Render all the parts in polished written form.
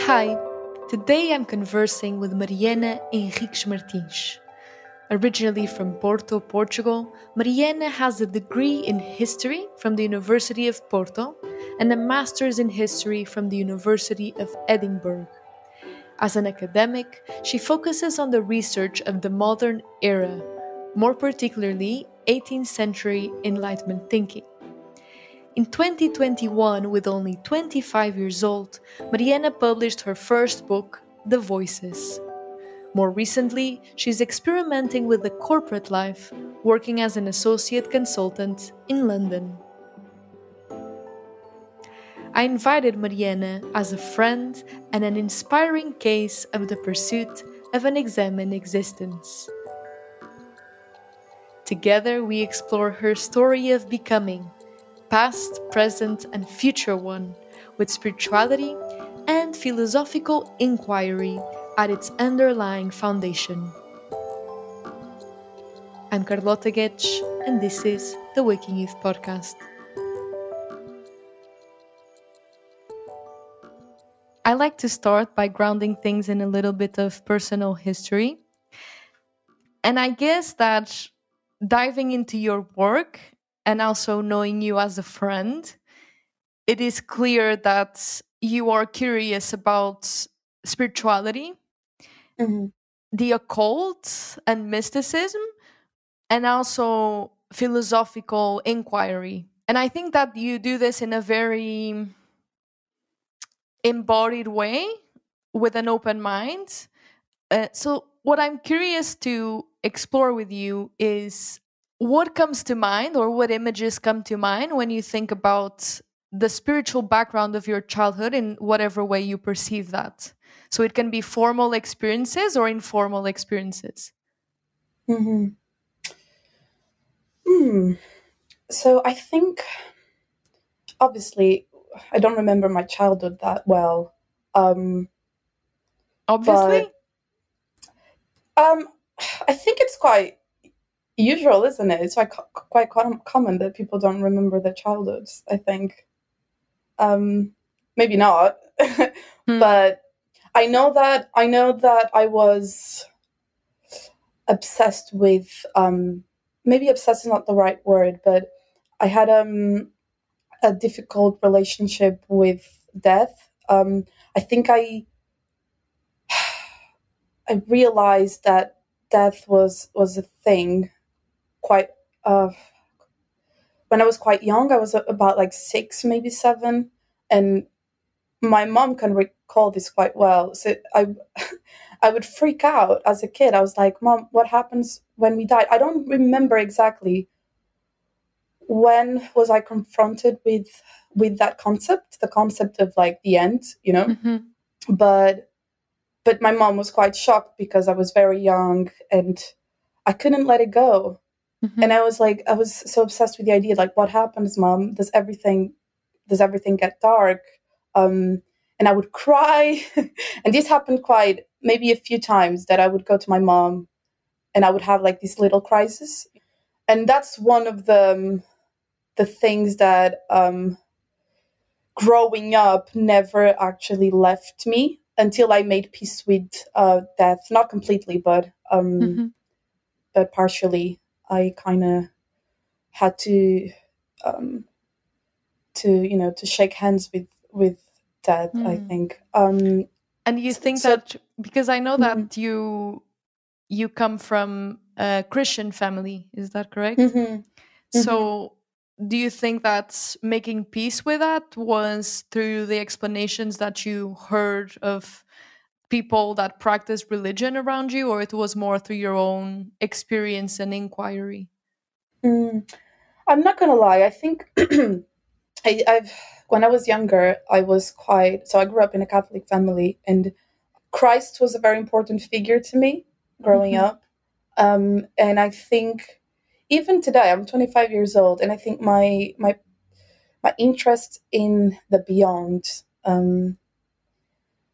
Hi, today I'm conversing with Mariana Henriques Martins. Originally from Porto, Portugal, Mariana has a degree in history from the University of Porto and a master's in history from the University of Edinburg. As an academic, she focuses on the research of the modern era, more particularly 18th century Enlightenment thinking. In 2021, with only 25 years old, Mariana published her first book, The Voices. More recently, she's experimenting with the corporate life, working as an associate consultant in London. I invited Mariana as a friend and an inspiring case of the pursuit of an examined existence. Together, we explore her story of becoming, past, present, and future one, with spirituality and philosophical inquiry at its underlying foundation. I'm Carlota Getch, and this is the Waking Youth Podcast. I like to start by grounding things in a little bit of personal history. And I guess that diving into your work and also knowing you as a friend, it is clear that you are curious about spirituality, the occult and mysticism, and also philosophical inquiry. And I think that you do this in a very embodied way with an open mind. So what I'm curious to explore with you is what comes to mind or what images come to mind when you think about the spiritual background of your childhood in whatever way you perceive that. So it can be formal experiences or informal experiences. Mm-hmm. So I think, obviously, I don't remember my childhood that well. Obviously? I think it's quite usual, isn't it? It's quite common that people don't remember their childhoods, I think. Maybe not. But I know that I was obsessed with, maybe obsessed is not the right word, but I had a difficult relationship with death. I think I realized that death was a thing quite when I was quite young. I was about like 6, maybe 7, and my mom can recall this quite well. So I would freak out as a kid. I was like, "Mom, what happens when we die?" I don't remember exactly when was I confronted with that concept, the concept of like the end, Mm-hmm. But my mom was quite shocked because I was very young and I couldn't let it go. Mm-hmm. And I was so obsessed with the idea, like, what happens, Mom? Does everything get dark? And I would cry. And this happened quite maybe a few times, that I would go to my mom and I would have like these little crises. And that's one of the things that growing up never actually left me until I made peace with death. Not completely, but partially. I kind of had to shake hands with death, I think. And you think that, because I know that you come from a Christian family, is that correct? So do you think that making peace with that was through the explanations that you heard of people that practice religion around you, or it was more through your own experience and inquiry? I'm not gonna lie. I think I've when I was younger, I grew up in a Catholic family, and Christ was a very important figure to me growing up. And I think even today, I'm 25 years old, and I think my interest in the beyond, no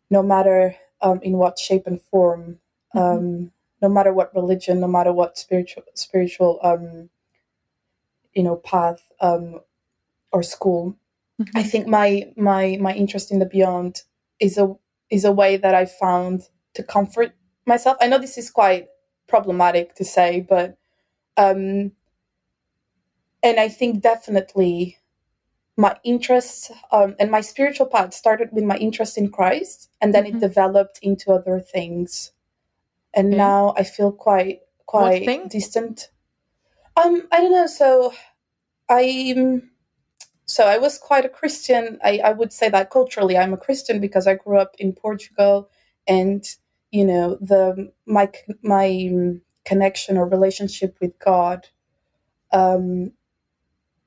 matter in what shape and form, no matter what religion, no matter what spiritual path or school, I think my interest in the beyond is is a way that I found to comfort myself. I know this is quite problematic to say, but and I think definitely my interests and my spiritual path started with my interest in Christ, and then it developed into other things. And now I feel quite distant. I don't know. So I was quite a Christian. I would say that culturally I'm a Christian because I grew up in Portugal, and my connection or relationship with God,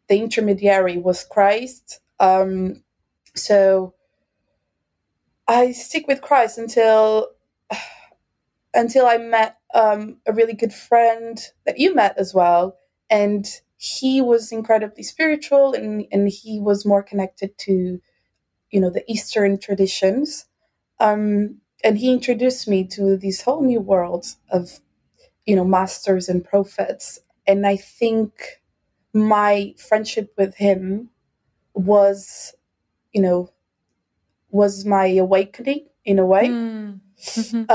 the intermediary was Christ. So I stick with Christ until I met a really good friend that you met as well, and he was incredibly spiritual, and he was more connected to, the Eastern traditions, and he introduced me to this whole new world of, masters and prophets, and I think my friendship with him was, was my awakening in a way. And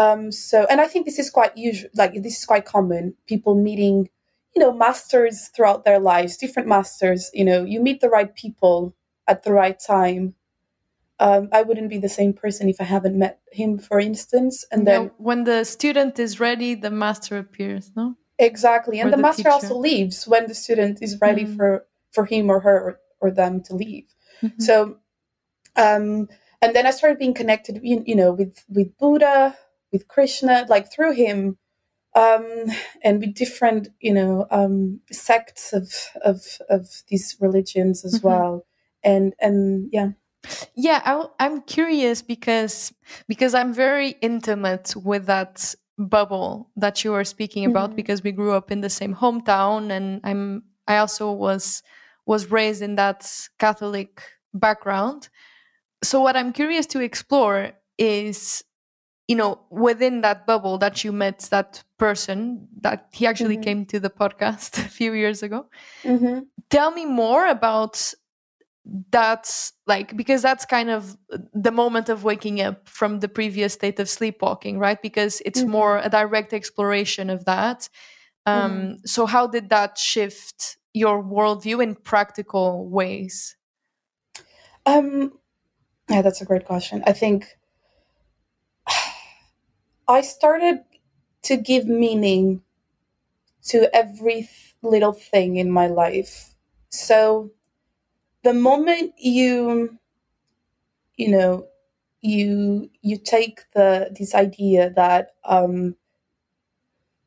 I think this is quite usual, this is quite common, people meeting, masters throughout their lives, different masters, you meet the right people at the right time. I wouldn't be the same person if I haven't met him, for instance. And then when the student is ready, the master appears, no? Exactly. And the master teacher also leaves when the student is ready for him or her or them to leave. So, and then I started being connected, with Buddha, with Krishna, through him, and with different, sects of these religions as well. And yeah. Yeah, I'm curious because I'm very intimate with that bubble that you are speaking about, because we grew up in the same hometown, and I also was raised in that Catholic background. So what I'm curious to explore is, within that bubble that you met that person, that he actually came to the podcast a few years ago. Tell me more about that's because that's kind of the moment of waking up from the previous state of sleepwalking, right? Because it's more a direct exploration of that. So how did that shift your worldview in practical ways? Yeah, that's a great question. I think I started to give meaning to every little thing in my life. So the moment you take this idea that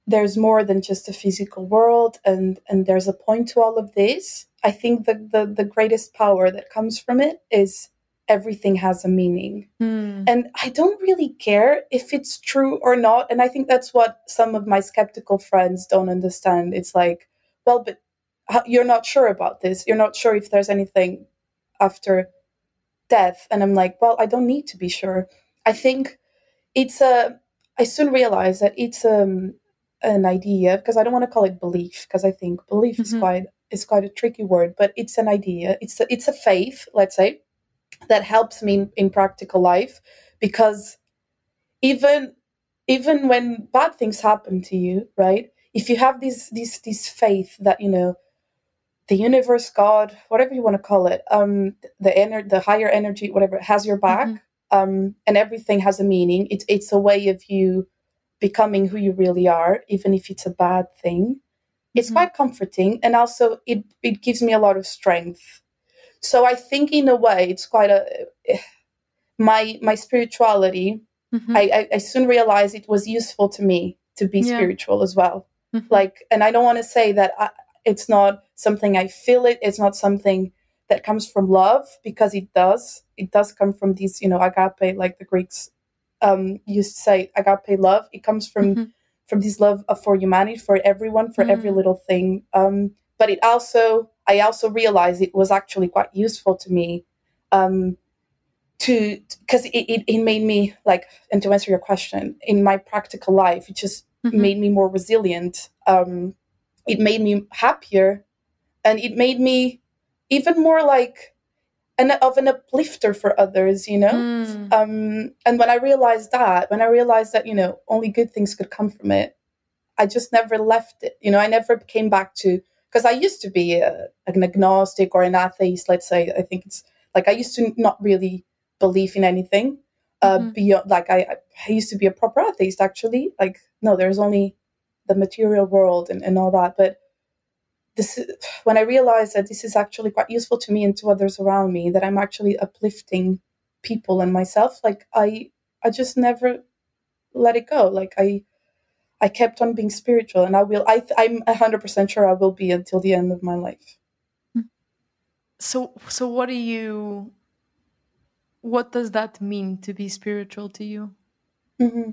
there's more than just a physical world, and there's a point to all of this, I think the greatest power that comes from it is everything has a meaning. And I don't really care if it's true or not. And I think that's what some of my skeptical friends don't understand. It's like, well, but you're not sure about this. You're not sure if there's anything after death. And I'm like, well, I don't need to be sure. I think I soon realized that it's an idea, because I don't want to call it belief, because I think belief is quite a tricky word, but it's an idea. It's a faith, let's say, that helps me in practical life, because even when bad things happen to you, right? If you have this faith that, the universe, God, whatever you want to call it, the higher energy, whatever, has your back, and everything has a meaning. It's a way of you becoming who you really are, even if it's a bad thing. It's quite comforting, and also it gives me a lot of strength. So I think in a way it's quite my spirituality. I soon realized it was useful to me to be spiritual as well. And I don't want to say that it's not something I feel it. It's not something that comes from love, because it does. It does come from these, agape, like the Greeks used to say, agape love. It comes from this love for humanity, for everyone, for every little thing. But I also realized it was actually quite useful to me, because it made me, and to answer your question, in my practical life, it just made me more resilient. It made me happier, and it made me even more of an uplifter for others, you know. And when I realized that, you know, only good things could come from it, I just never left it. You know, I never came back to, because I used to be an agnostic or an atheist, let's say. I think it's like I used to not really believe in anything beyond, like I used to be a proper atheist, actually. Like, no, there's only the material world and all that. But this is, when I realized that this is actually quite useful to me and to others around me, that I'm actually uplifting people and myself, like I just never let it go. Like I kept on being spiritual, and I'm 100% sure I will be until the end of my life. So what does that mean to be spiritual to you? Mm-hmm.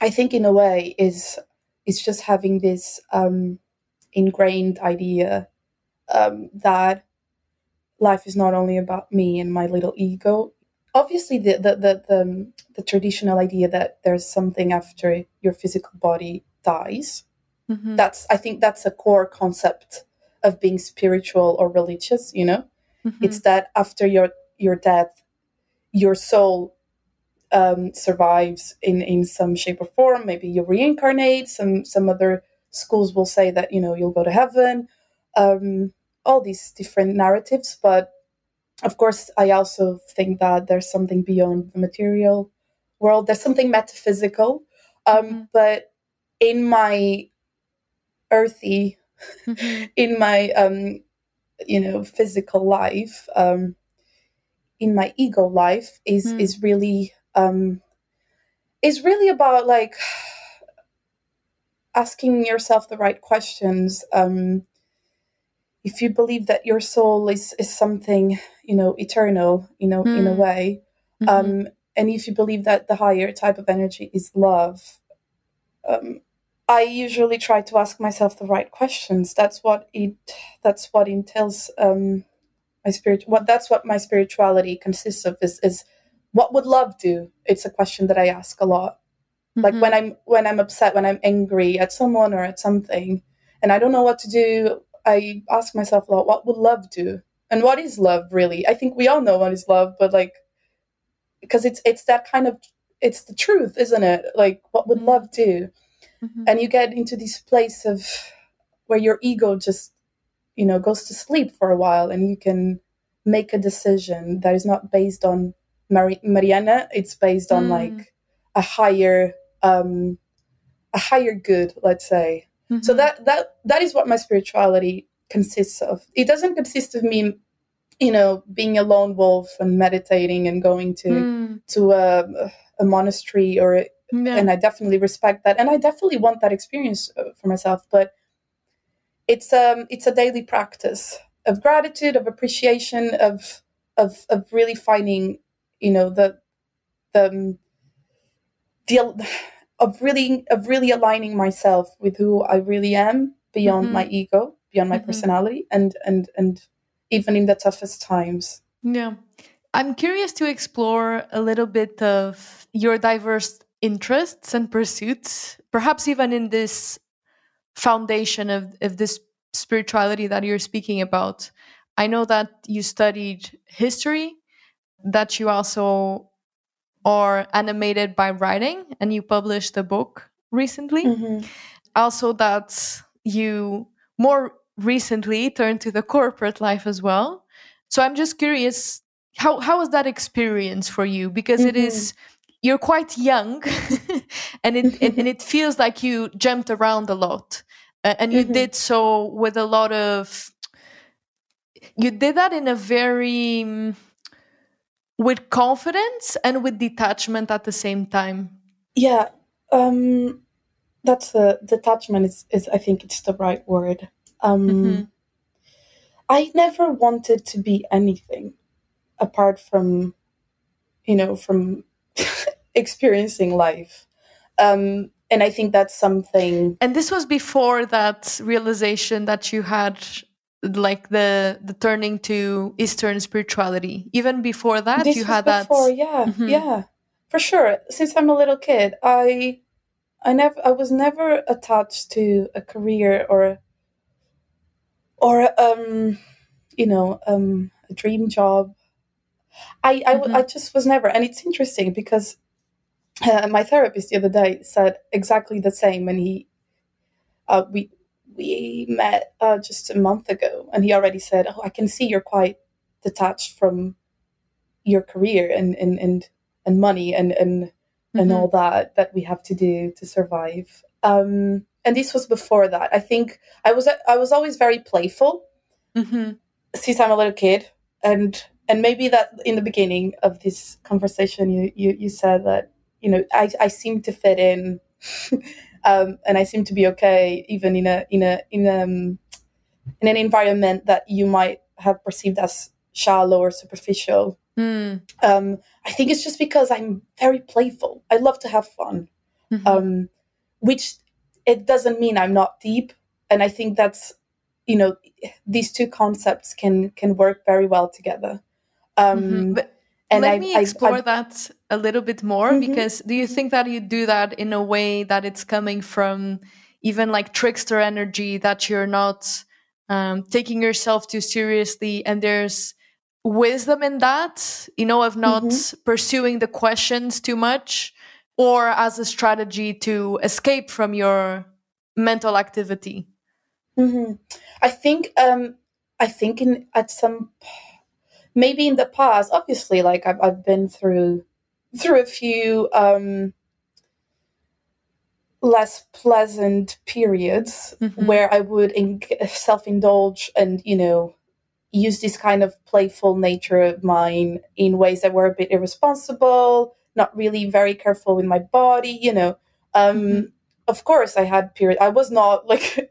I think in a way is just having this ingrained idea that life is not only about me and my little ego. Obviously, the traditional idea that there's something after your physical body dies. I think that's a core concept of being spiritual or religious. You know, it's that after your death, your soul survives in some shape or form. Maybe you reincarnate. Some other schools will say that, you know, you'll go to heaven. All these different narratives, but of course, I also think that there's something beyond the material world. There's something metaphysical. But in my earthy, in my physical life, in my ego life, is really about like asking yourself the right questions. If you believe that your soul is something, you know, eternal, you know, in a way, and if you believe that the higher type of energy is love, I usually try to ask myself the right questions. That's what entails that's what my spirituality consists of. Is what would love do? It's a question that I ask a lot. Like when I'm upset, when I'm angry at someone or at something, and I don't know what to do, I ask myself a lot, what would love do? And what is love, really? I think we all know what is love, but like, because it's that kind of, it's the truth, isn't it? Like, what would love do? And you get into this place of where your ego just, you know, goes to sleep for a while, and you can make a decision that is not based on Mariana. It's based on like a higher good, let's say. So that is what my spirituality consists of. It doesn't consist of me, you know, being a lone wolf and meditating and going to a monastery and I definitely respect that, and I definitely want that experience for myself. But it's a daily practice of gratitude, of appreciation, of really finding, you know, of really aligning myself with who I really am beyond my ego, beyond my personality, and even in the toughest times. Yeah. I'm curious to explore a little bit of your diverse interests and pursuits, perhaps even in this foundation of this spirituality that you're speaking about. I know that you studied history, that you also are animated by writing, and you published a book recently. Also, that you more recently turned to the corporate life as well. So I'm just curious, how was that experience for you? Because it is, you're quite young, and it feels like you jumped around a lot, and you did so with a lot of. You did that in a very with confidence and with detachment at the same time. Yeah, that's detachment is I think it's the right word. I never wanted to be anything apart from, you know, from experiencing life. And I think that's something. And this was before that realization that you had, like the turning to Eastern spirituality. Even before that, This you was had before, that. yeah, for sure. Since I'm a little kid, I was never attached to a career or a dream job. I just was never. And it's interesting because my therapist the other day said exactly the same, and we met just a month ago, and he already said, "Oh, I can see you're quite detached from your career and money and all that we have to do to survive." And this was before that. I think I was always very playful since I'm a little kid, and maybe that in the beginning of this conversation you said that, you know, I seem to fit in, and I seem to be okay even in an environment that you might have perceived as shallow or superficial. I think it's just because I'm very playful. I love to have fun, which it doesn't mean I'm not deep. And I think that's, you know, these two concepts can work very well together. But and let me explore that a little bit more, because do you think that you do that in a way that it's coming from even like trickster energy, that you're not taking yourself too seriously, and there's wisdom in that, you know, of not pursuing the questions too much, or as a strategy to escape from your mental activity? I think in at some, maybe in the past, obviously, like I've been through a few less pleasant periods where I would self-indulge and, you know, use this kind of playful nature of mine in ways that were a bit irresponsible, not really very careful with my body, you know. Of course, I had periods. I was not like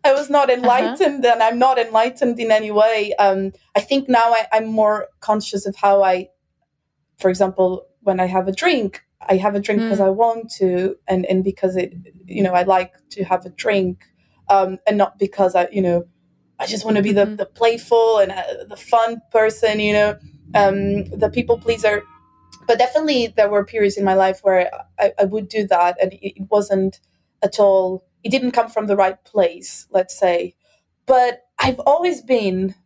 I was not enlightened, and I'm not enlightened in any way. I think now I'm more conscious of how for example, when I have a drink because I want to, and because it, you know, I like to have a drink, and not because I just want to be the playful and the fun person, you know, the people pleaser. But definitely there were periods in my life where I would do that, and it wasn't at all, it didn't come from the right place, let's say. But I've always been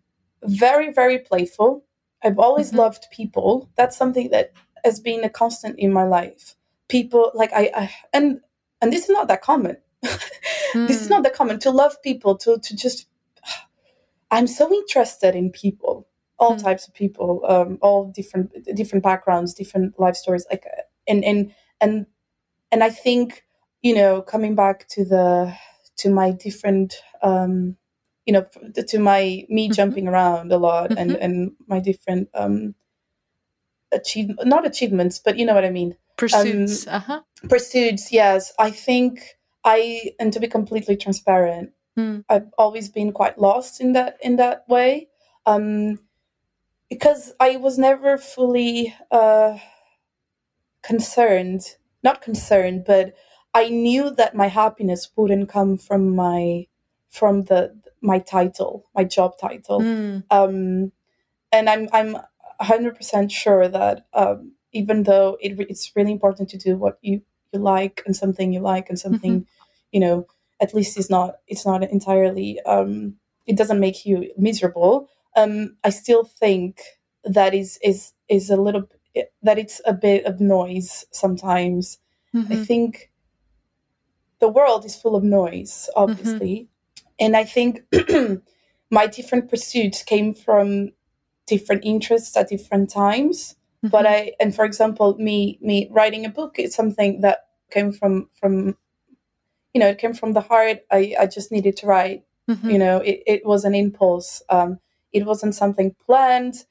very, very playful. I've always loved people. That's something that has been a constant in my life. People, like and this is not that common. This is not that common, to love people, to just, I'm so interested in people, all types of people, all different backgrounds, different life stories, like, and I think, you know, coming back to my different, you know, to my me jumping around a lot, and my different not achievements, but you know what I mean, Pursuits. Pursuits. Yes, I think and to be completely transparent, I've always been quite lost in that way, because I was never fully not concerned, but I knew that my happiness wouldn't come from my title, my job title, and I'm 100% sure that, even though it's really important to do what you like, and something you like, and something, you know, at least it's not entirely, it doesn't make you miserable. I still think that is a little, that it's a bit of noise sometimes. I think the world is full of noise, obviously, and I think my different pursuits came from different interests at different times. But and for example, me writing a book is something that came from you know, it came from the heart. I just needed to write. You know, it was an impulse. It wasn't something planned.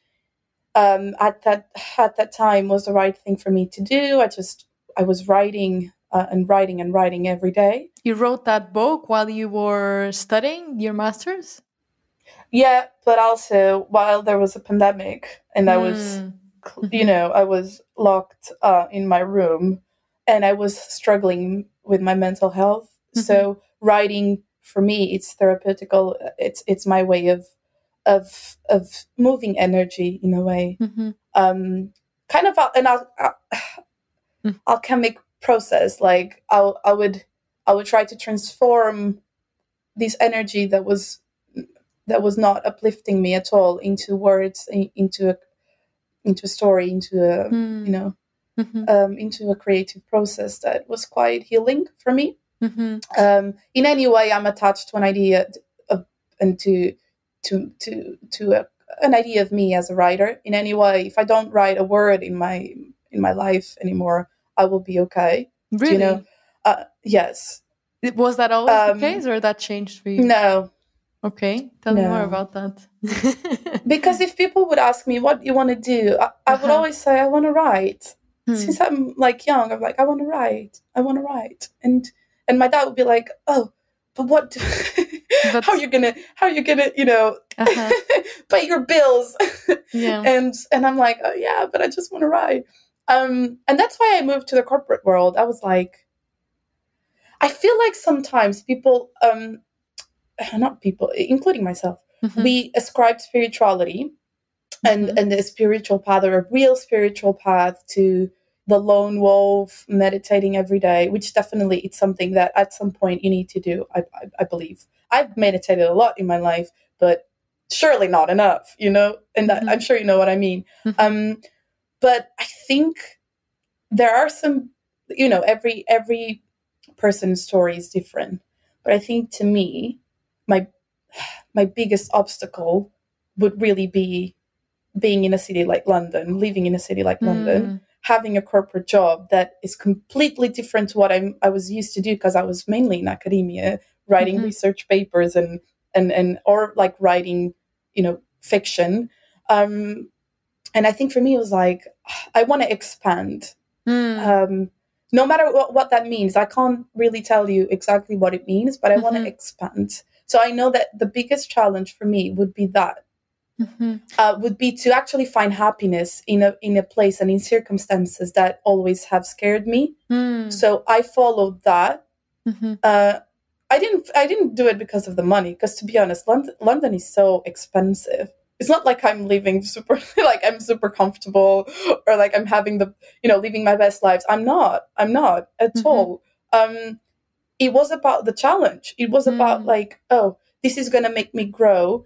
At that time was the right thing for me to do. I was writing, and writing every day. You wrote that book while you were studying your master's? Yeah, but also while there was a pandemic, and I was, you know, I was locked in my room, and I was struggling with my mental health. So writing for me, it's therapeutical. It's my way of moving energy in a way, kind of an alchemic process. Like I would try to transform this energy that was not uplifting me at all into words, into a story, into a into a creative process that was quite healing for me. In any way, I'm attached to an idea an idea of me as a writer. In any way, if I don't write a word in my life anymore, I will be okay. Really? Yes. Was that always the case, or that changed for you? No. Okay, tell me more about that. Because if people would ask me what you want to do, I would always say I want to write. Since I'm like young, I'm like, I want to write. And my dad would be like, oh, but what? How are you gonna pay your bills? Yeah. And I'm like, oh yeah, but I just want to write. And that's why I moved to the corporate world. I was like, I feel like sometimes people, not people, including myself, we ascribe spirituality and the spiritual path, or a real spiritual path, to the lone wolf meditating every day, which definitely it's something that at some point you need to do. I believe I've meditated a lot in my life, but surely not enough, and I'm sure you know what I mean. But I think there are some, every person's story is different. But I think, to me, my biggest obstacle would really be being in a city like London, living in a city like London, having a corporate job that is completely different to what I was used to do, because I was mainly in academia, writing research papers and or like writing, fiction. And I think for me, it was like, I want to expand. No matter what that means. I can't really tell you exactly what it means, but I want to expand. So I know that the biggest challenge for me would be that. Would be to actually find happiness in a place and in circumstances that always have scared me. So I followed that. I didn't do it because of the money, because, to be honest, London is so expensive. It's not like I'm living super I'm super comfortable, or like I'm having living my best lives. I'm not at all. It was about the challenge. It was about like, oh, this is going to make me grow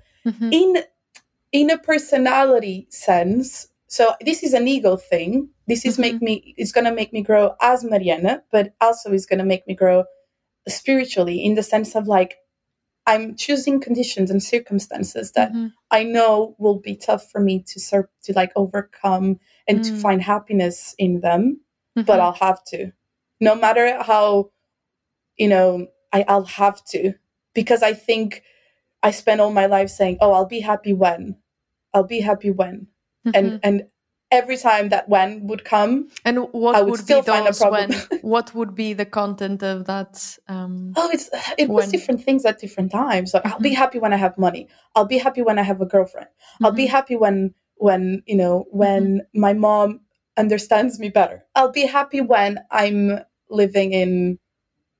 in a personality sense. So this is an ego thing. This is it's going to make me grow as Mariana, but also is going to make me grow spiritually, in the sense of like, I'm choosing conditions and circumstances that I know will be tough for me to like overcome and to find happiness in them. But I'll have to, no matter how, I'll have to, because I think I spent all my life saying, oh, I'll be happy when, and every time that when would come, and what I would still be find a problem. What would be the content of that? It was different things at different times. Like, I'll be happy when I have money. I'll be happy when I have a girlfriend. I'll be happy when my mom understands me better. I'll be happy when I'm living in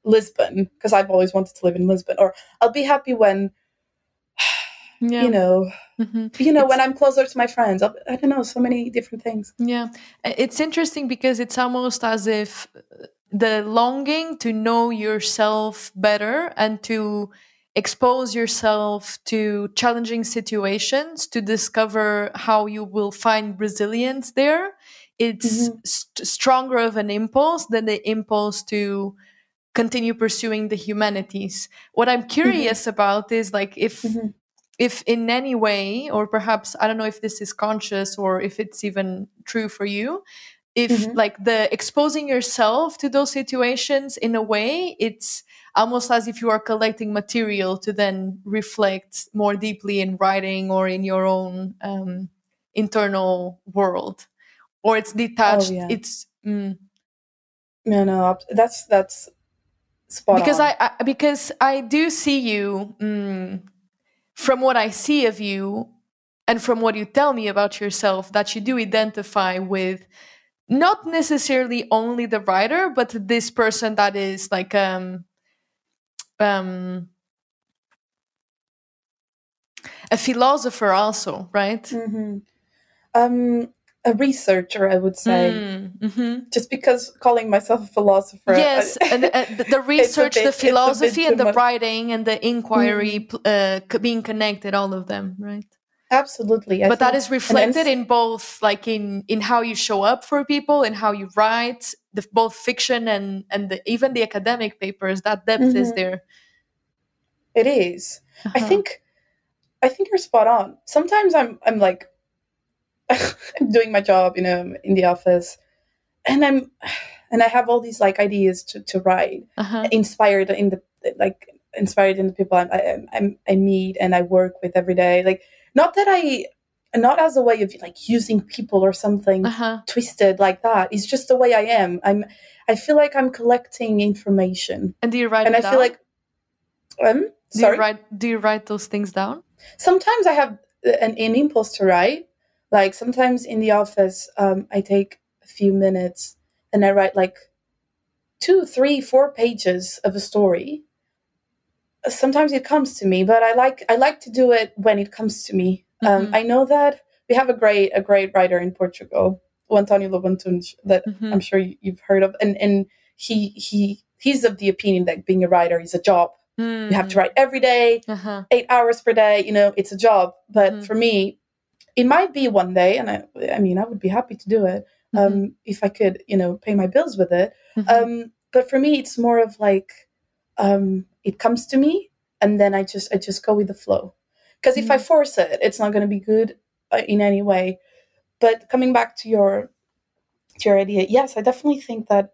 Lisbon, because I've always wanted to live in Lisbon. Or I'll be happy when, when I'm closer to my friends. I don't know, so many different things. Yeah. It's interesting, because it's almost as if the longing to know yourself better and to expose yourself to challenging situations to discover how you will find resilience there, it's stronger of an impulse than the impulse to continue pursuing the humanities. What I'm curious about is like, if in any way, or perhaps, I don't know if this is conscious or if it's even true for you, if like the exposing yourself to those situations, in a way, it's almost as if you are collecting material to then reflect more deeply in writing or in your own internal world, or it's detached. It's no, that's spot because on. because I do see you, from what I see of you and from what you tell me about yourself, that you do identify with not necessarily only the writer, but this person that is like a philosopher also, right? A researcher, I would say. Just because calling myself a philosopher. Yes, and the research, the philosophy, and the writing, and the inquiry being connected, all of them, right? Absolutely. But that is reflected in both, like in how you show up for people and how you write both fiction and even the academic papers. That depth is there. It is. I think you're spot on. Sometimes I'm like I'm doing my job, in the office, and I have all these like ideas to write, inspired in the people I meet and I work with every day. Like, not as a way of like using people or something twisted like that. It's just the way I am. I feel like I'm collecting information. And do you write it down? I feel like do you write those things down? Sometimes I have an impulse to write. Like sometimes in the office, I take a few minutes and I write like 2, 3, 4 pages of a story. Sometimes it comes to me, but I like to do it when it comes to me. I know that we have a great writer in Portugal, o António Lobantunes, that I'm sure you've heard of, and he's of the opinion that being a writer is a job. You have to write every day, 8 hours per day. It's a job. But for me, it might be one day, and I mean, I would be happy to do it if I could, pay my bills with it. But for me, it's more of like it comes to me, and then I just go with the flow. Because if I force it, it's not going to be good in any way. But coming back to your idea, yes, I definitely think that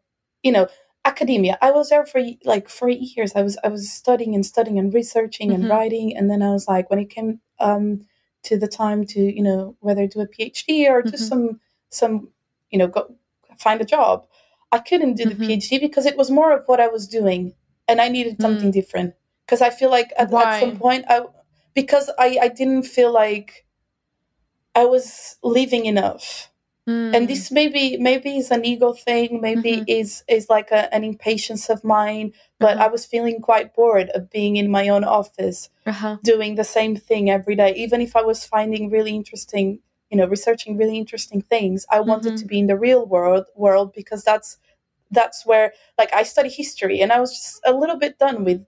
academia. I was there for like 4 years. I was studying and researching and writing, and then I was like, when it came to the time to whether do a PhD or do some go find a job, I couldn't do the PhD because it was more of what I was doing, and I needed something different. Because I feel like at some point because I didn't feel like I was living enough. And this maybe is an ego thing, maybe is like an impatience of mine, but I was feeling quite bored of being in my own office, doing the same thing every day. Even if I was finding really interesting, researching really interesting things, I wanted to be in the real world because that's where, like, I study history, and I was just a little bit done with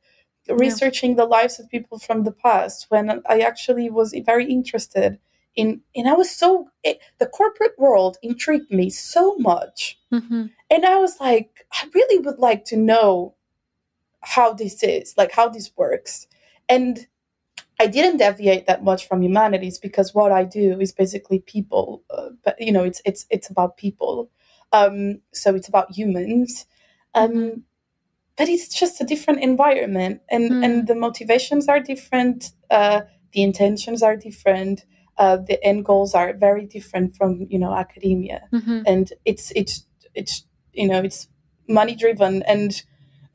researching the lives of people from the past, when I actually was very interested in, and I was the corporate world intrigued me so much. And I was like, I really would like to know how this is, like how this works. And I didn't deviate that much from humanities because what I do is basically people, but it's about people. So it's about humans. But it's just a different environment, and the motivations are different, the intentions are different, the end goals are very different from academia, and it's money driven, and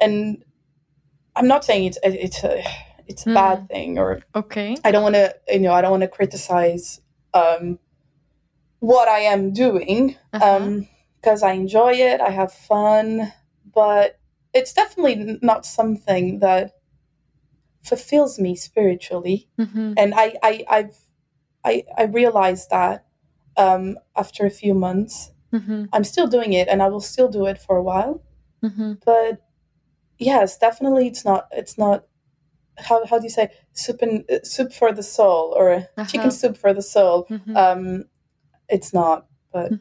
I'm not saying it's a bad thing, or I don't want to criticize what I am doing, because I enjoy it, I have fun, but it's definitely not something that fulfills me spiritually. And I realized that after a few months. I'm still doing it, and I will still do it for a while. But yes, definitely it's not how do you say soup for the soul, or chicken soup for the soul. It's not, but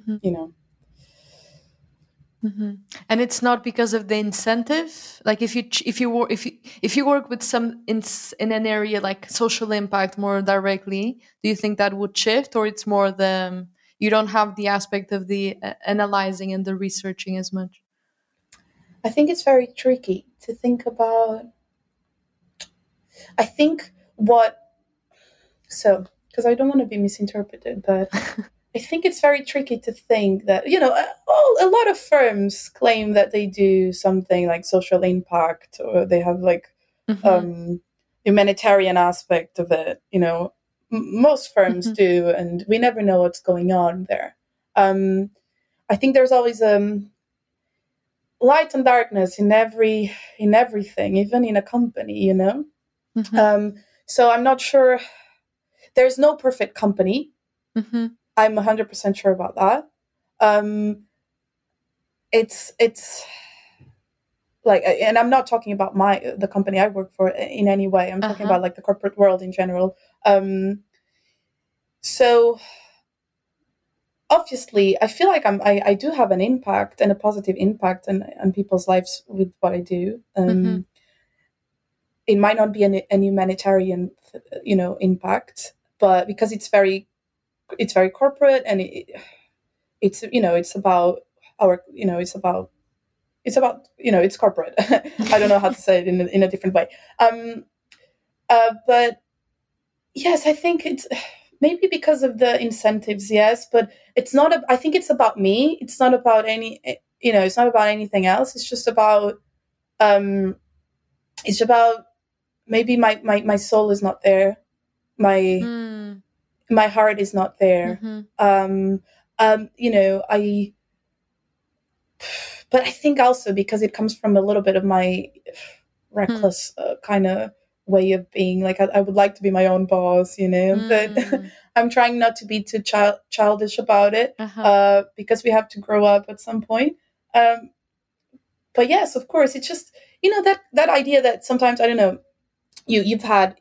And it's not because of the incentive. Like if you work with some in an area like social impact more directly, do you think that would shift, or it's more you don't have the aspect of the analyzing and the researching as much? I think it's very tricky to think about. I think because I don't want to be misinterpreted, but I think it's very tricky to think that, a lot of firms claim that they do something like social impact, or they have like humanitarian aspect of it. Most firms do, and we never know what's going on there. I think there's always light and darkness in everything, even in a company, so I'm not sure. There's no perfect company. I'm 100% sure about that. It's like, and I'm not talking about the company I work for in any way. I'm talking about like the corporate world in general. So obviously, I feel like I do have an impact and a positive impact on people's lives with what I do. It might not be a humanitarian, impact, but because it's very corporate, and it's it's about our it's corporate. I don't know how to say it in a different way. But yes, I think it's maybe because of the incentives. Yes, but it's not. I think it's about me. It's not about It's not about anything else. It's just about. It's about maybe my soul is not there. My heart is not there. But I think also because it comes from a little bit of my reckless kind of way of being. Like I would like to be my own boss, but I'm trying not to be too childish about it because we have to grow up at some point. But yes, of course, it's just that idea that sometimes, I don't know, you've had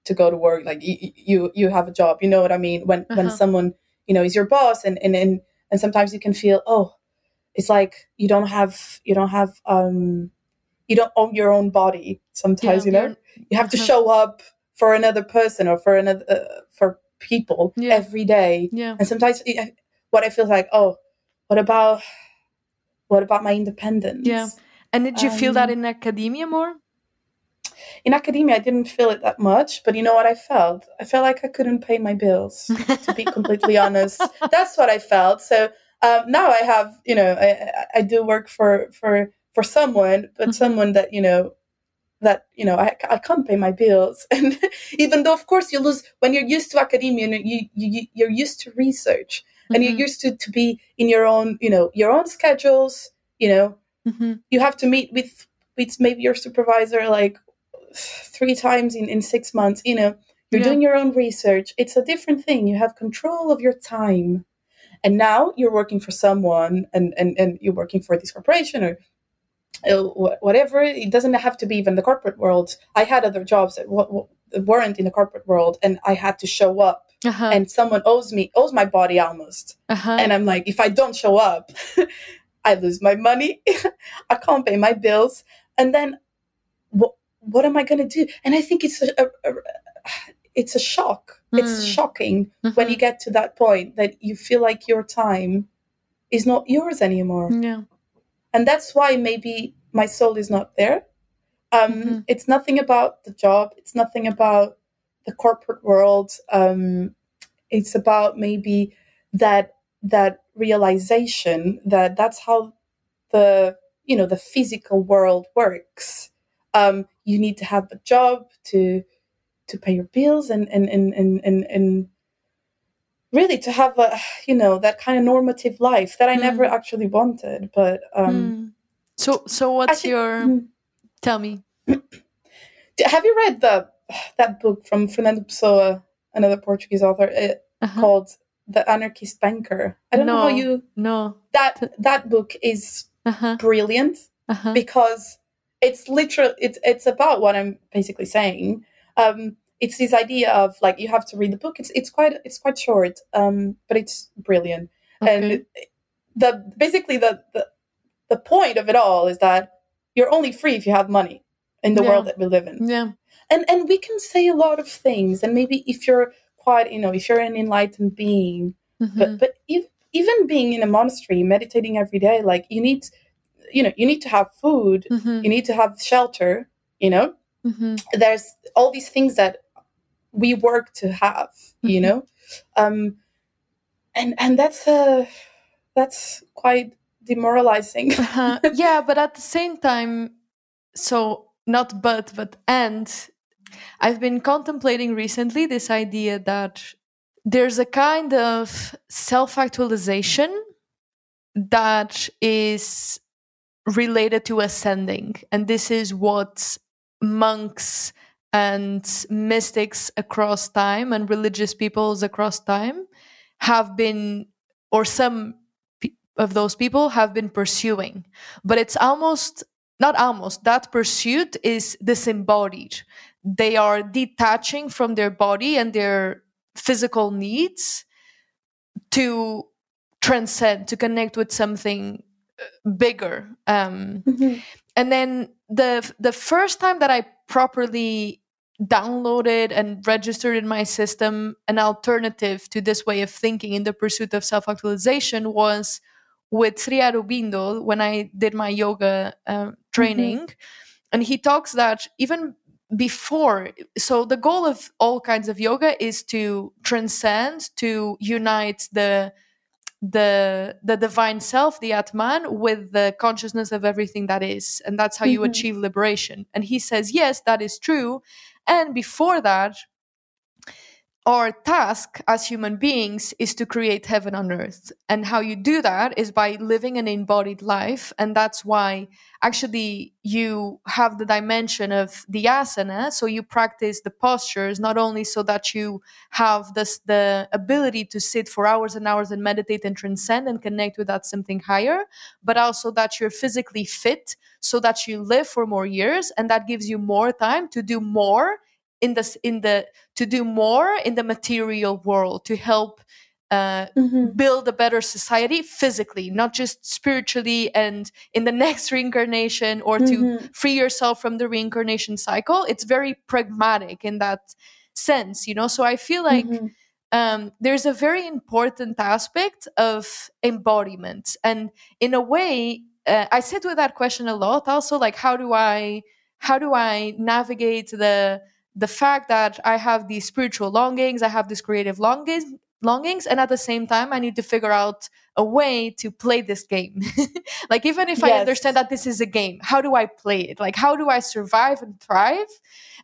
to go to work, like you have a job, you know what I mean, when someone is your boss, and sometimes you can feel, oh, it's like you don't own your own body sometimes. You have to show up for another person or for people every day. And sometimes what I feel like, oh, what about my independence? And did you feel that in academia more? In academia, I didn't feel it that much, but you know what I felt? I felt like I couldn't pay my bills, to be completely honest. That's what I felt. So now I have, I do work for someone, but someone that, I can't pay my bills. And even though, of course, you lose when you're used to academia, you're used to research, and you're used to be in your own, your own schedules, you have to meet with maybe your supervisor like 3 times in 6 months, you're doing your own research. It's a different thing. You have control of your time. And now you're working for someone, and you're working for this corporation or whatever. It doesn't have to be even the corporate world. I had other jobs that weren't in the corporate world, and I had to show up. And someone owes my body almost. And I'm like, if I don't show up, I lose my money. I can't pay my bills. And then what am I going to do? And I think it's a shock. It's shocking when you get to that point that you feel like your time is not yours anymore. Yeah. And that's why maybe my soul is not there. It's nothing about the job. It's nothing about the corporate world. It's about maybe that realization that that's how the physical world works. You need to have a job to pay your bills and really to have that kind of normative life that I never actually wanted. But so what's tell me. Have you read that book from Fernando Pessoa, another Portuguese author, called The Anarchist Banker? I don't know how you... No. That book is brilliant because it's literal. It's about what I'm basically saying. It's this idea of like you have to read the book. It's quite short, but it's brilliant. Okay. And basically the point of it all is that you're only free if you have money in the world that we live in. Yeah. And we can say a lot of things, and maybe if you're quite, if you're an enlightened being, but even being in a monastery, meditating every day, like you need to have food, you need to have shelter, there's all these things that we work to have, and that's quite demoralizing. Yeah, but at the same time, I've been contemplating recently this idea that there's a kind of self-actualization that is related to ascending. And this is what monks and mystics across time and religious peoples across time have been, or some of those people have been pursuing. But it's that pursuit is disembodied. They are detaching from their body and their physical needs to transcend, to connect with something bigger. And then the first time that I properly downloaded and registered in my system an alternative to this way of thinking in the pursuit of self-actualization was with Sri Aurobindo when I did my yoga training. And he talks that even before, so the goal of all kinds of yoga is to transcend, to unite the divine self, the Atman, with the consciousness of everything that is. And that's how you achieve liberation. And he says, yes, that is true. And before that, our task as human beings is to create heaven on earth. And how you do that is by living an embodied life. And that's why actually you have the dimension of the asana. So you practice the postures, not only so that you have the ability to sit for hours and hours and meditate and transcend and connect with that something higher, but also that you're physically fit so that you live for more years. And that gives you more time to do more in the material world, to help build a better society physically, not just spiritually and in the next reincarnation, or to free yourself from the reincarnation cycle. It's very pragmatic in that sense, so I feel like there's a very important aspect of embodiment. And in a way, I sit with that question a lot also, like how do I navigate the fact that I have these spiritual longings, I have these creative longings, and at the same time, I need to figure out a way to play this game. Like, even if I understand that this is a game, how do I play it? Like, how do I survive and thrive?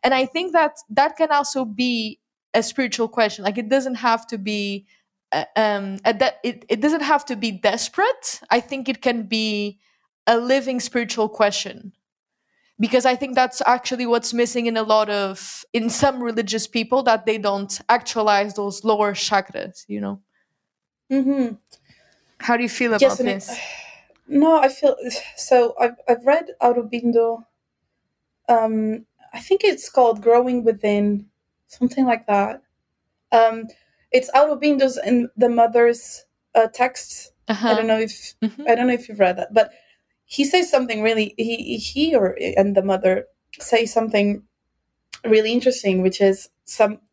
And I think that can also be a spiritual question. Like, it doesn't have to be, it doesn't have to be desperate. I think it can be a living spiritual question. Because I think that's actually what's missing in some religious people, that they don't actualize those lower chakras, How do you feel about this? No, I feel so. I've read Aurobindo. I think it's called Growing Within, something like that. It's Aurobindo's and the mother's texts. I don't know if you've read that, but he says something really, and the mother say something really interesting, which is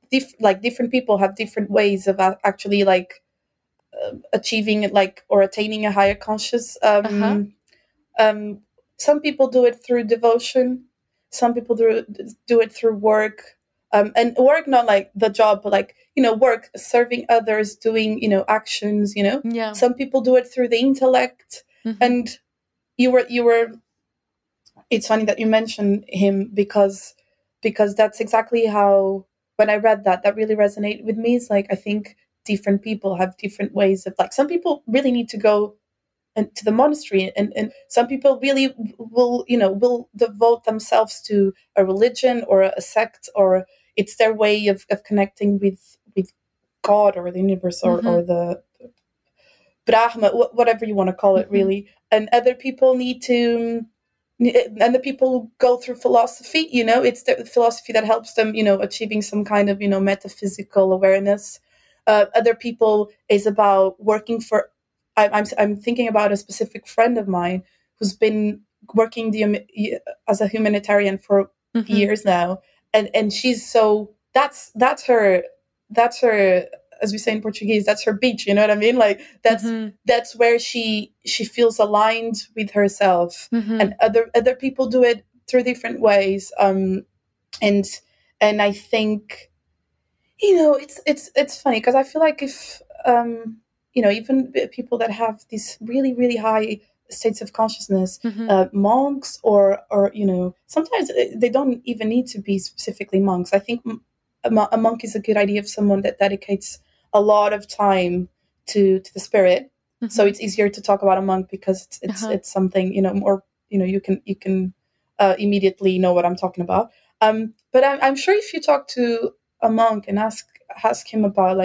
different people have different ways of actually achieving it, or attaining a higher conscious. Some people do it through devotion. Some people do it through work, and work, not like the job, but work, serving others, doing, actions, Yeah. Some people do it through the intellect. And you were it's funny that you mentioned him, because that's exactly how, when I read that really resonated with me. It's like, I think different people have different ways of, some people really need to go to the monastery, and some people really will devote themselves to a religion or a sect, or it's their way of connecting with God or the universe, or the Brahma, whatever you want to call it, really. And other people and the people go through philosophy, it's the philosophy that helps them, achieving some kind of, metaphysical awareness. Other people is about working for, I'm thinking about a specific friend of mine who's been working as a humanitarian for years now. And she's so, that's her, as we say in Portuguese, that's her beach, you know what I mean? Like, that's where she feels aligned with herself. And other people do it through different ways. And I think, it's funny, because I feel like if, even people that have these really, really high states of consciousness, monks, or sometimes they don't even need to be specifically monks. I think a monk is a good idea of someone that dedicates a lot of time to the spirit. So it's easier to talk about a monk, because it's something, more, you can immediately know what I'm talking about. But I'm sure if you talk to a monk and ask him about,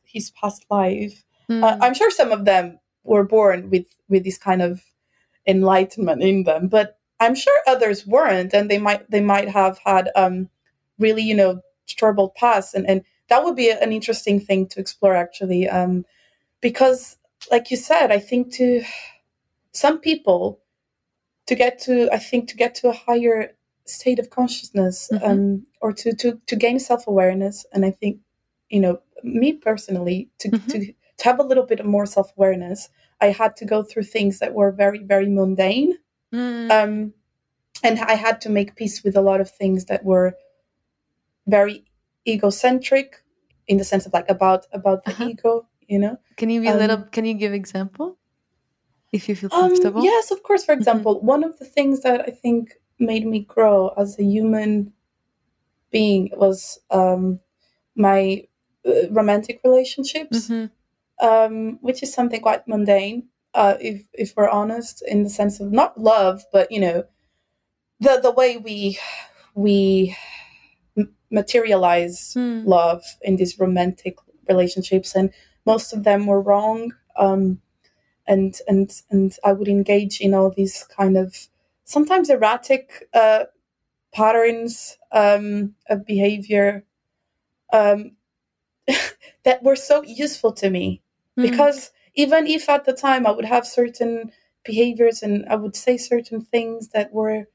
his past life, I'm sure some of them were born with this kind of enlightenment in them, but I'm sure others weren't, and they might have had really, troubled past, and that would be an interesting thing to explore, actually, because, like you said, I think to some people, to get to a higher state of consciousness, or to gain self-awareness, and I think, me personally, to have a little bit more self-awareness, I had to go through things that were very, very mundane, and I had to make peace with a lot of things that were very egocentric, in the sense of like about the ego. Can you be can you give example, if you feel comfortable? Yes, of course. For example, one of the things that I think made me grow as a human being was my romantic relationships, which is something quite mundane, if we're honest, in the sense of not love, but the way we materialize love in these romantic relationships, and most of them were wrong. And I would engage in all these kind of sometimes erratic patterns of behavior that were so useful to me, because even if at the time I would have certain behaviors and I would say certain things that were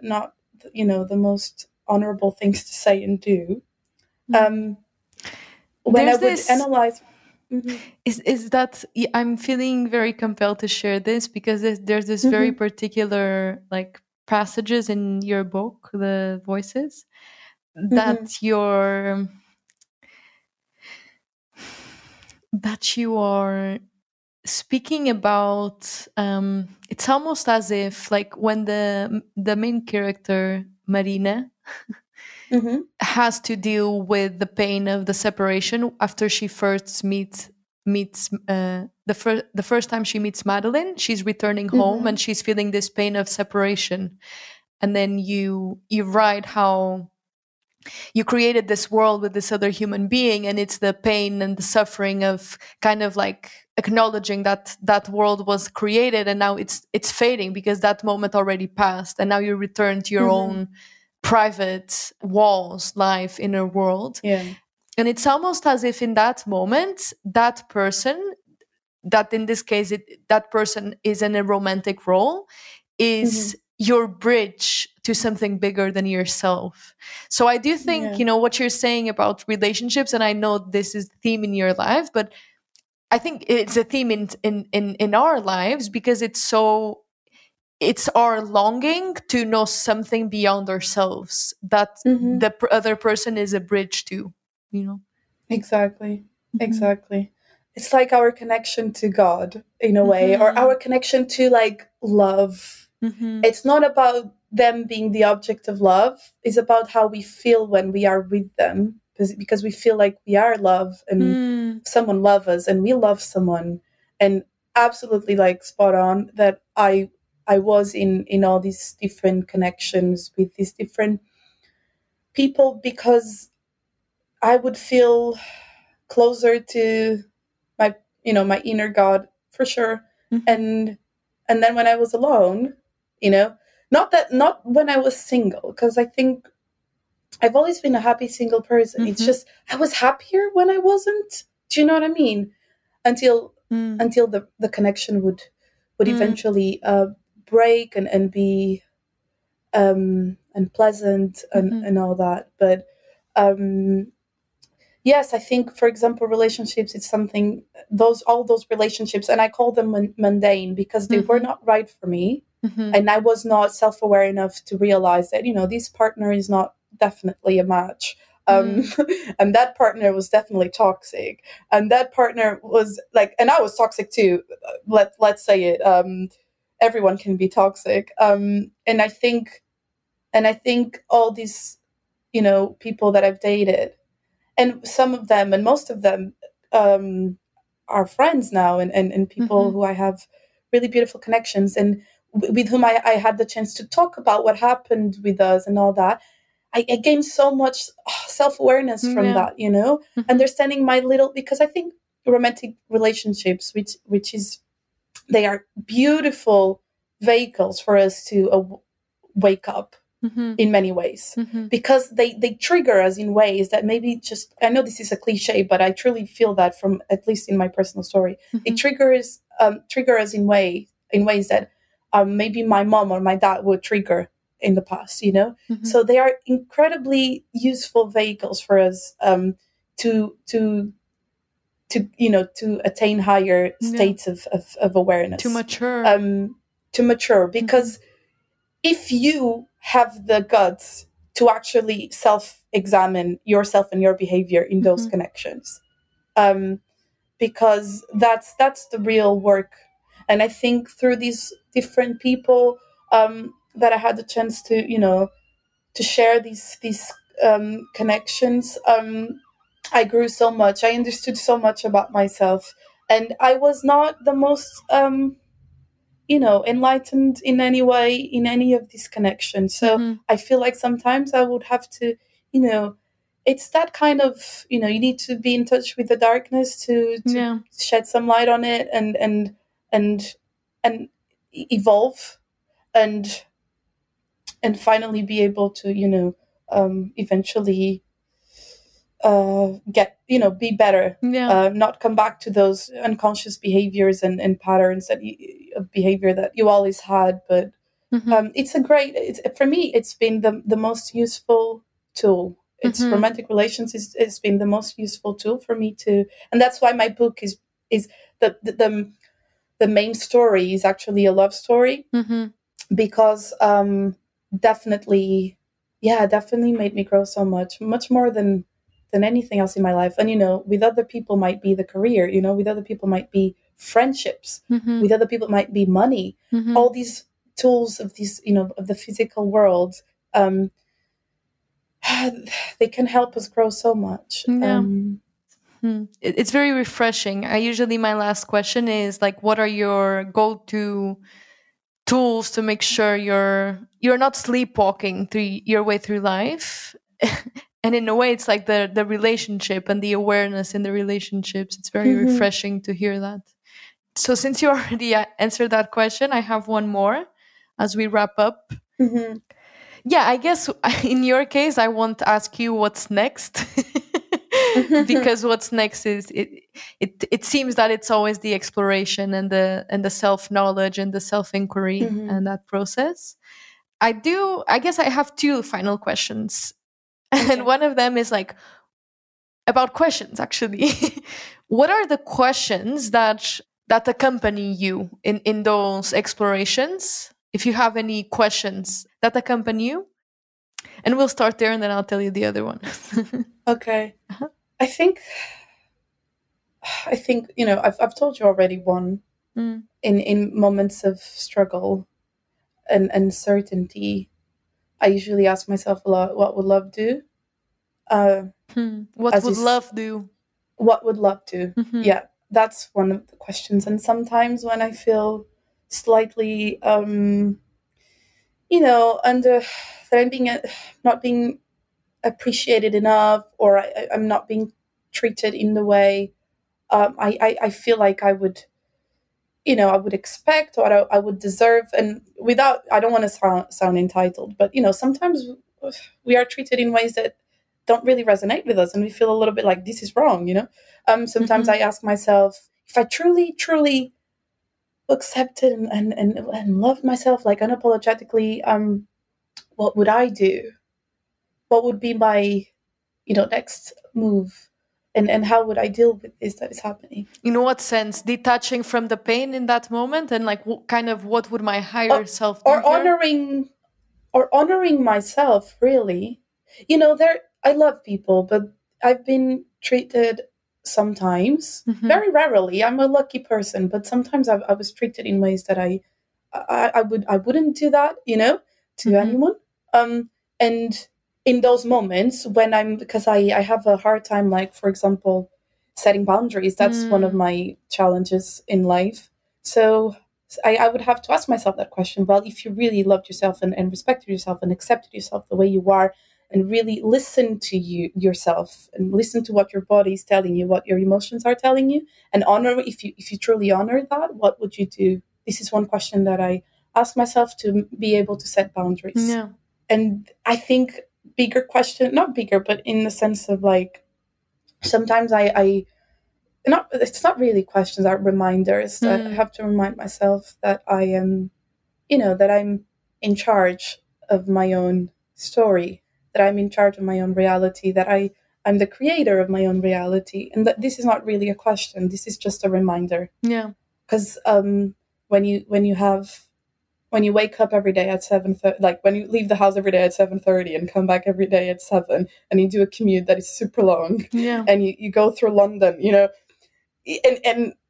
not the most honorable things to say and do, when I would analyze. Is that I'm feeling very compelled to share this, because there's this very particular like passages in your book, The Voices, that you are speaking about. It's almost as if like when the main character Marina has to deal with the pain of the separation after she first meets the first time she meets Madeline. She's returning home and she's feeling this pain of separation, and then you write how you created this world with this other human being, and it's the pain and the suffering of kind of like acknowledging that that world was created and now it's fading because that moment already passed, and now you return to your own private walls, life, inner world. And it's almost as if in that moment, that person, that in this case that person is in a romantic role, is your bridge to something bigger than yourself. So I do think what you're saying about relationships, and I know this is the theme in your life, but I think it's a theme in our lives, because it's our longing to know something beyond ourselves that the other person is a bridge to, Exactly. It's like our connection to God in a way, or our connection to like love. It's not about them being the object of love. It's about how we feel when we are with them, because we feel like we are love, and someone loves us and we love someone. And absolutely, like, spot on that I was in all these different connections with these different people, because I would feel closer to my inner God, for sure. And then when I was alone, not when I was single, because I think I've always been a happy single person. It's just I was happier when I wasn't. Do you know what I mean? Until the connection would eventually break and be unpleasant and all that. But yes, I think, for example, relationships, it's something, all those relationships, and I call them mundane because they were not right for me. And I was not self-aware enough to realize that, this partner is not definitely a match. And that partner was definitely toxic. And that partner was like, and I was toxic too. Let's say it. Everyone can be toxic. And I think all these, people that I've dated, and some of them and most of them are friends now, and people who I have really beautiful connections, and with whom I had the chance to talk about what happened with us and all that. I gained so much self-awareness from that, understanding my little, because I think romantic relationships, which is, they are beautiful vehicles for us to wake up, in many ways, because they trigger us in ways that maybe just, I know this is a cliche, but I truly feel that from, at least in my personal story, it trigger us in ways that maybe my mom or my dad would trigger in the past, you know. So they are incredibly useful vehicles for us to attain higher states of awareness, to mature, because if you have the guts to actually self-examine yourself and your behavior in those connections, because that's the real work. And I think through these different people that I had the chance to, to share these connections, I grew so much. I understood so much about myself, and I was not the most enlightened in any way in any of these connections. So I feel like sometimes I would have to, it's that kind of, you need to be in touch with the darkness to shed some light on it and evolve and finally be able to, eventually be better, not come back to those unconscious behaviors and patterns of behavior that you always had. But for me, it's been the most useful tool. It's romantic relations it's been the most useful tool for me to, and that's why my book is the main story is actually a love story, because definitely made me grow so much more than anything else in my life. And with other people might be the career, with other people might be friendships, with other people might be money, all these tools of these of the physical world, they can help us grow so much. It's very refreshing. My last question is like, what are your go-to tools to make sure you're not sleepwalking through your way through life? And in a way, it's like the relationship and the awareness in the relationships. It's very refreshing to hear that. So since you already answered that question, I have one more as we wrap up. Yeah, I guess in your case, I won't ask you what's next. Because what's next is it seems that it's always the exploration and the self-knowledge and the self-inquiry and that process. I guess I have two final questions. And one of them is like about questions, actually. What are the questions that accompany you in those explorations? If you have any questions that accompany you, and we'll start there, and then I'll tell you the other one. Okay. I think I've told you already one. In moments of struggle and uncertainty, I usually ask myself a lot, what would love do? What would love do? What would love do? Yeah, that's one of the questions. And sometimes when I feel slightly, under that I'm not being appreciated enough, or I'm not being treated in the way I feel like I would expect, or I would deserve. And I don't want to sound entitled, but sometimes we are treated in ways that don't really resonate with us, and we feel a little bit like this is wrong. Sometimes I ask myself, if I truly accepted and loved myself like unapologetically, what would I do? What would be my next move? And how would I deal with this that is happening? In what sense? Detaching from the pain in that moment, and like what would my higher self do? Or honoring myself, really. I love people, but I've been treated sometimes, very rarely. I'm a lucky person, but sometimes I was treated in ways that I wouldn't do that, to anyone. And in those moments when because I have a hard time, like, for example, setting boundaries. That's one of my challenges in life. So I would have to ask myself that question. Well, if you really loved yourself and respected yourself and accepted yourself the way you are, and really listen to yourself and listen to what your body is telling you, what your emotions are telling you, and honor, if you truly honor that, what would you do? This is one question that I ask myself to be able to set boundaries. Yeah. I think bigger question, not bigger, but in the sense of like, sometimes I not, it's not really questions, are reminders that I have to remind myself that I am, that I'm in charge of my own story, that I'm in charge of my own reality, that I'm the creator of my own reality, and that this is not really a question. This is just a reminder. Yeah. Because when you wake up every day at 7:30, like when you leave the house every day at 7:30 and come back every day at 7, and you do a commute that is super long, and you go through London,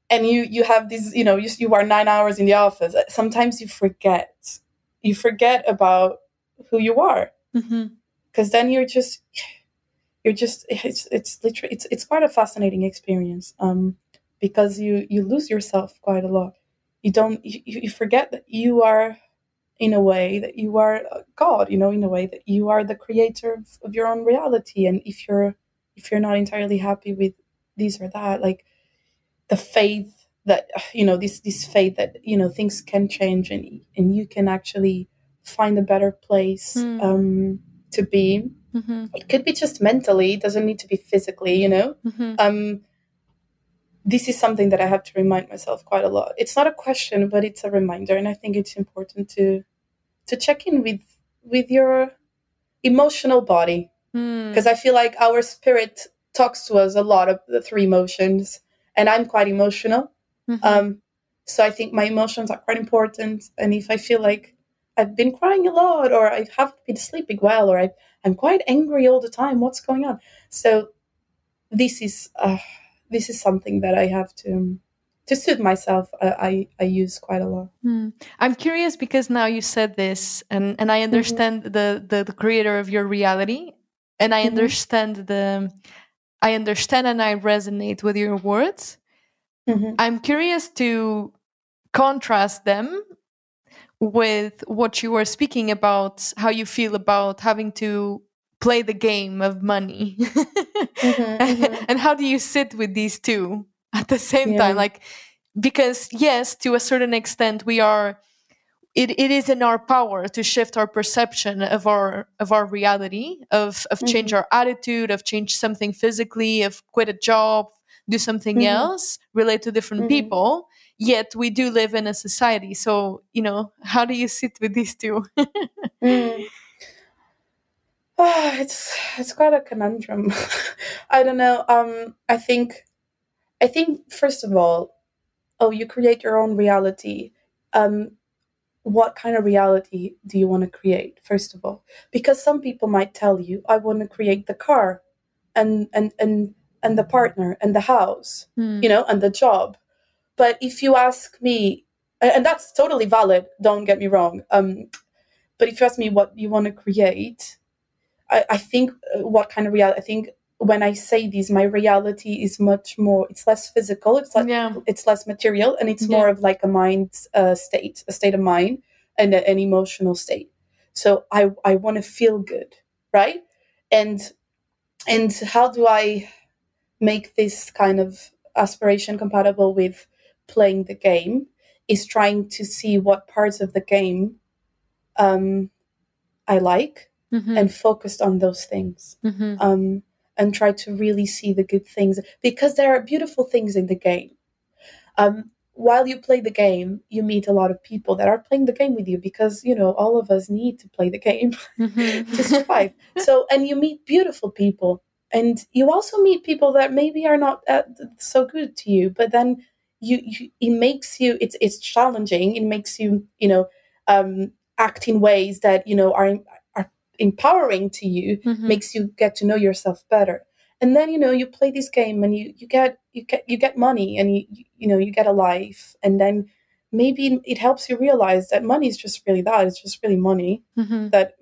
and you have these, you are 9 hours in the office. Sometimes you forget about who you are, because then you're just it's literally it's quite a fascinating experience, because you lose yourself quite a lot. You forget that you are, in a way, that you are God, in a way that you are the creator of your own reality. And if you're not entirely happy with this or that, like the faith that, this faith that, things can change, and you can actually find a better place to be. It could be just mentally, it doesn't need to be physically, this is something that I have to remind myself quite a lot. It's not a question, but it's a reminder. And I think it's important to check in with your emotional body, because I feel like our spirit talks to us a lot of the three emotions, and I'm quite emotional. So I think my emotions are quite important. And if I feel like I've been crying a lot, or I haven't been sleeping well, or I'm quite angry all the time, what's going on? So this is something that I have to soothe myself. I use quite a lot. I'm curious, because now you said this, and I understand the creator of your reality, and I understand and I resonate with your words. I'm curious to contrast them with what you were speaking about, how you feel about having to play the game of money. And how do you sit with these two at the same time? Like, because yes, to a certain extent, it is in our power to shift our perception of our reality, of change our attitude, of change something physically, of quit a job, do something else, relate to different people. Yet we do live in a society. So, how do you sit with these two? It's quite a conundrum. I don't know. I think first of all, you create your own reality. What kind of reality do you want to create, first of all? Because some people might tell you, I want to create the car and the partner and the house, and the job. But if you ask me, and that's totally valid, don't get me wrong. But if you ask me what you want to create, I think what kind of reality, I think when I say this, my reality is much more, it's less physical, it's less material, and it's more of like a mind state, a state of mind, and an emotional state. So I want to feel good, right? And how do I make this kind of aspiration compatible with playing the game? Is trying to see what parts of the game I like, and focused on those things, and try to really see the good things, because there are beautiful things in the game. While you play the game, you meet a lot of people that are playing the game with you, because all of us need to play the game to survive. So, and you meet beautiful people, and you also meet people that maybe are not so good to you, but then it makes you, it's challenging. It makes you act in ways that are empowering to you, makes you get to know yourself better. And then you play this game, and you get money, and you get a life, and then maybe it helps you realize that money is just really that, it's just really money. That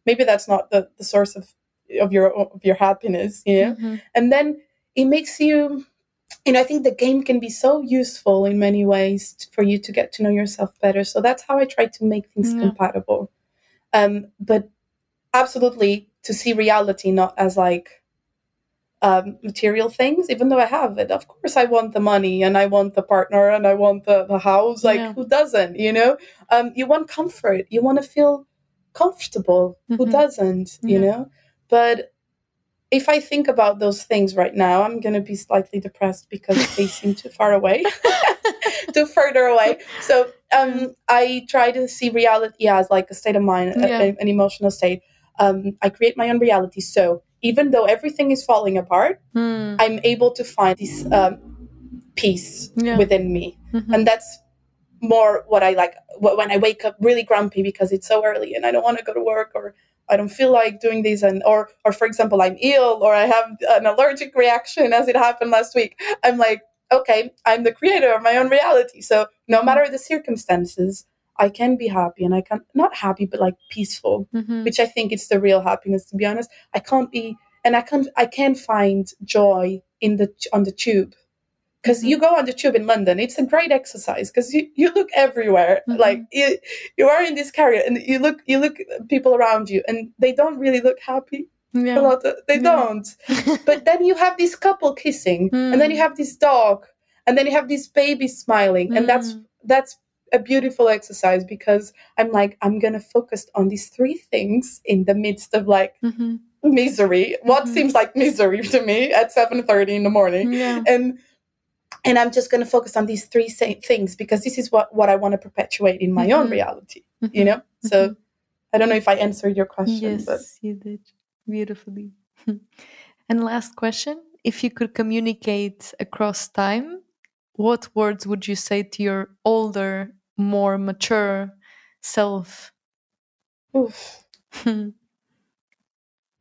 maybe that's not the source of your happiness, and then it makes you, I think the game can be so useful in many ways for you to get to know yourself better. So that's how I try to make things compatible. But absolutely, to see reality not as like material things, even though I have it. Of course, I want the money, and I want the partner, and I want the house. Like, who doesn't? You want comfort. You want to feel comfortable. Who doesn't, you know? But if I think about those things right now, I'm going to be slightly depressed because they seem too far away, too further away. So I try to see reality as like a state of mind, an emotional state. I create my own reality. So even though everything is falling apart, I'm able to find this peace within me. And that's more what I like when I wake up really grumpy because it's so early and I don't want to go to work, or I don't feel like doing this, and or for example, I'm ill or I have an allergic reaction as it happened last week. I'm like, okay, I'm the creator of my own reality. So no matter the circumstances, I can be happy, and I can not happy, but like peaceful, which I think is the real happiness, to be honest. I can't find joy on the tube. Because you go on the tube in London, it's a great exercise because you look everywhere. Like you are in this carrier and you look people around you and they don't really look happy. They don't. But then you have this couple kissing and then you have this dog and then you have this baby smiling. And that's a beautiful exercise because I'm like, I'm going to focus on these three things in the midst of like misery. What seems like misery to me at 7:30 in the morning. And I'm just going to focus on these three things because this is what I want to perpetuate in my own reality, you know? So I don't know if I answered your question. Yes, but you did beautifully. And last question, if you could communicate across time, what words would you say to your older, more mature self?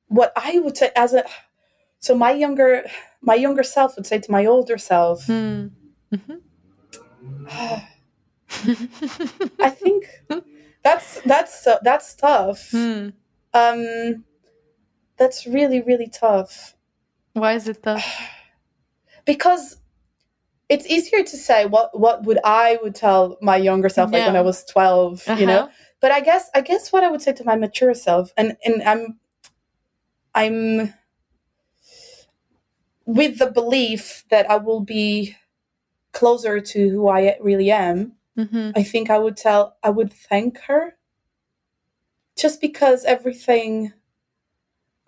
What I would say so my younger self would say to my older self, I think that's tough. That's really, really tough. Why is it tough? Because it's easier to say what I would tell my younger self, like when I was 12, you know. But I guess what I would say to my mature self, and I'm with the belief that I will be closer to who I really am. I think I would thank her, just because everything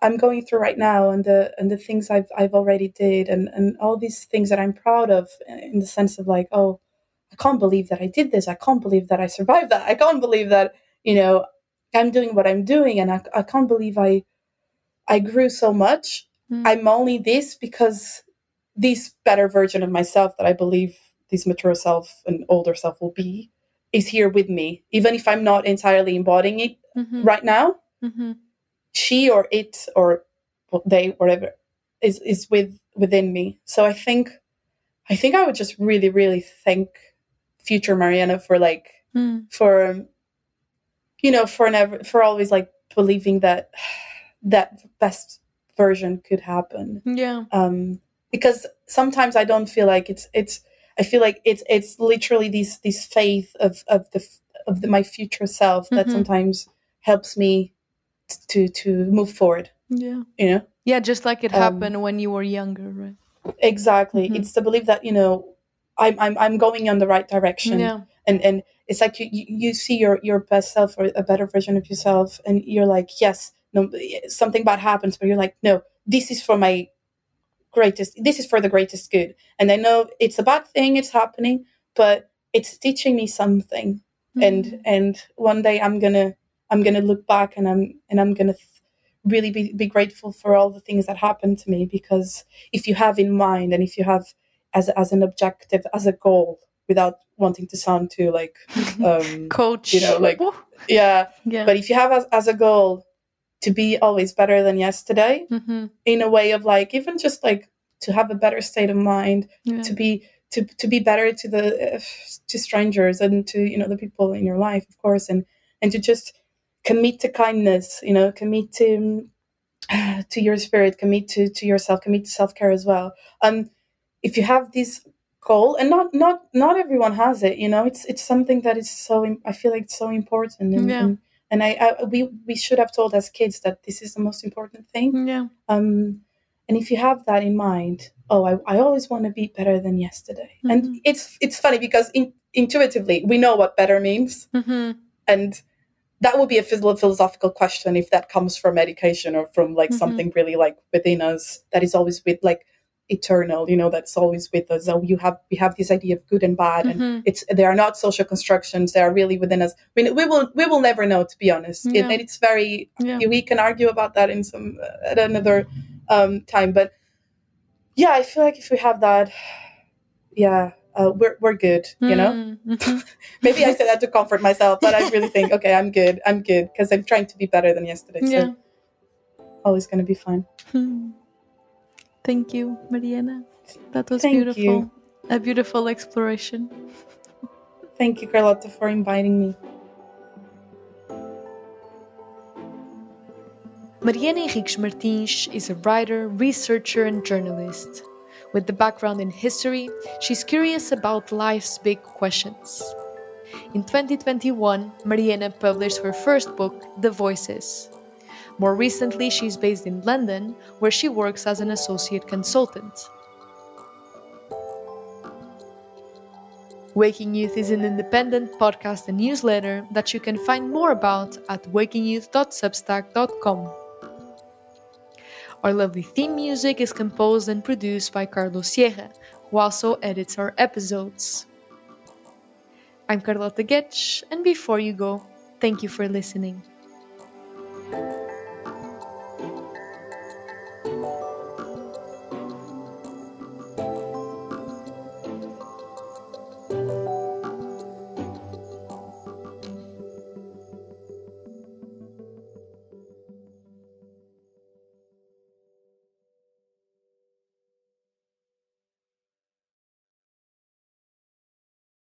I'm going through right now and the things I've already did and all these things that I'm proud of, in the sense of like, oh, I can't believe that I did this. I can't believe that I survived that. I can't believe that, you know, I'm doing what I'm doing, and I can't believe I grew so much. I'm only this because this better version of myself that I believe this mature self and older self will be is here with me, even if I'm not entirely embodying it right now. She or it or they, whatever, is within me. So I think I would just really, really thank future Mariana for like for, you know, for always like believing that best version could happen. Because sometimes I don't feel like I feel like it's literally this faith of my future self that sometimes helps me to move forward. You know? Yeah, just like it happened when you were younger, right? Exactly. It's the belief that, you know, I'm going in the right direction. And it's like you see your best self or a better version of yourself, and you're like, yes, no, something bad happens, but you're like, no, this is for the greatest good. And I know it's a bad thing, it's happening, but it's teaching me something. And one day I'm gonna look back and I'm gonna really be grateful for all the things that happened to me, because if you have in mind and if you have as an objective, as a goal, without wanting to sound too like coach, you know, like but if you have as a goal to be always better than yesterday, in a way of like, even just like to have a better state of mind, to be better to strangers and to, you know, the people in your life, of course, and to just commit to kindness, you know, commit to your spirit, commit to yourself, commit to self-care as well. If you have this goal, and not everyone has it, you know, it's something that is so, I feel like it's so important, and we should have told as kids that this is the most important thing. And if you have that in mind, I always want to be better than yesterday. And it's funny because intuitively we know what better means, and that would be a philosophical question, if that comes from education or from like something really like within us that is always with like eternal, that's always with us. So we have this idea of good and bad, and they are not social constructions, they are really within us. I mean, we will never know, to be honest. And it's very we can argue about that in some at another time, but yeah, I feel like if we have that, we're good, Maybe I said that to comfort myself, but I really think, okay, I'm good because I'm trying to be better than yesterday. So always going to be fine. Thank you, Mariana. That was Thank beautiful. You. A beautiful exploration. Thank you, Carlotta, for inviting me. Mariana Henriques Martins is a writer, researcher, and journalist. With the background in history, she's curious about life's big questions. In 2021, Mariana published her first book, The Voices. More recently, she's based in London, where she works as an associate consultant. Waking Youth is an independent podcast and newsletter that you can find more about at wakingyouth.substack.com. Our lovely theme music is composed and produced by Carlos Sierra, who also edits our episodes. I'm Carlotta Getsch, and before you go, thank you for listening.